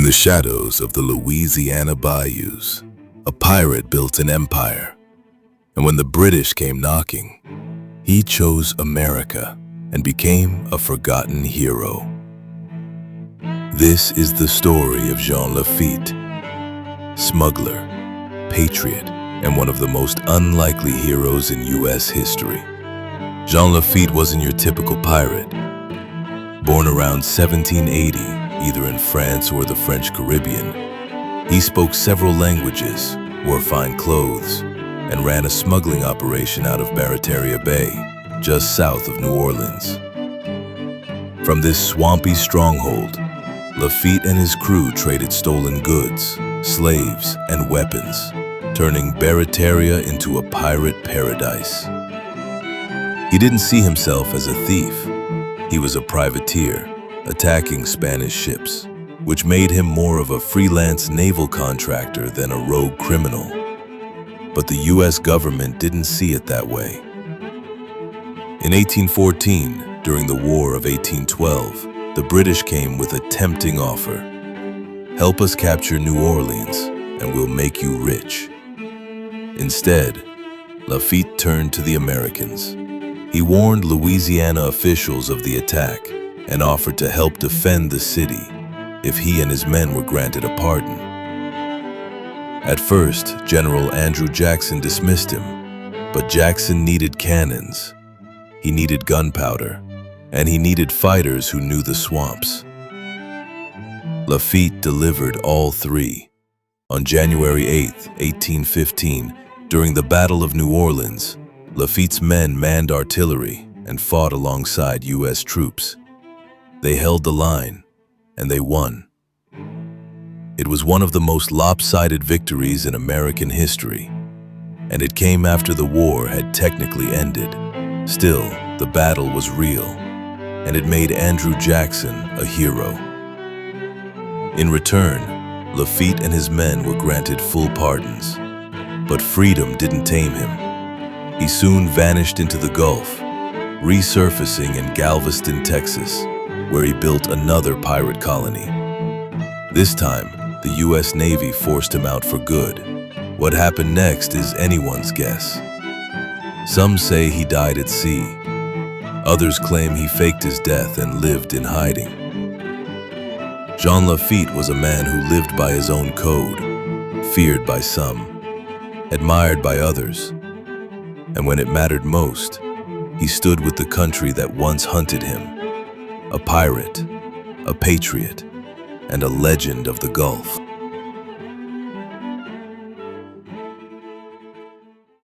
the shadows of the Louisiana bayous, a pirate built an empire. And when the British came knocking, he chose America and became a forgotten hero. This is the story of Jean Lafitte, smuggler, patriot, and one of the most unlikely heroes in U.S. history. Jean Lafitte wasn't your typical pirate. Born around 1780, either in France or the French Caribbean, he spoke several languages, wore fine clothes, and ran a smuggling operation out of Barataria Bay, just south of New Orleans. From this swampy stronghold, Lafitte and his crew traded stolen goods, slaves, and weapons, turning Barataria into a pirate paradise. He didn't see himself as a thief. He was a privateer, attacking Spanish ships, which made him more of a freelance naval contractor than a rogue criminal. But the U.S. government didn't see it that way. In 1814, during the War of 1812, the British came with a tempting offer. Help us capture New Orleans, and we'll make you rich. Instead, Lafitte turned to the Americans. He warned Louisiana officials of the attack and offered to help defend the city if he and his men were granted a pardon. At first, General Andrew Jackson dismissed him, but Jackson needed cannons, he needed gunpowder, and he needed fighters who knew the swamps. Lafitte delivered all three. On January 8, 1815, during the Battle of New Orleans, Lafitte's men manned artillery and fought alongside U.S. troops. They held the line, and they won. It was one of the most lopsided victories in American history, and it came after the war had technically ended. Still, the battle was real, and it made Andrew Jackson a hero. In return, Lafitte and his men were granted full pardons, but freedom didn't tame him. He soon vanished into the Gulf, resurfacing in Galveston, Texas, where he built another pirate colony. This time, the U.S. Navy forced him out for good. What happened next is anyone's guess. Some say he died at sea. Others claim he faked his death and lived in hiding. Jean Lafitte was a man who lived by his own code, feared by some, admired by others. And when it mattered most, he stood with the country that once hunted him, a pirate, a patriot, and a legend of the Gulf.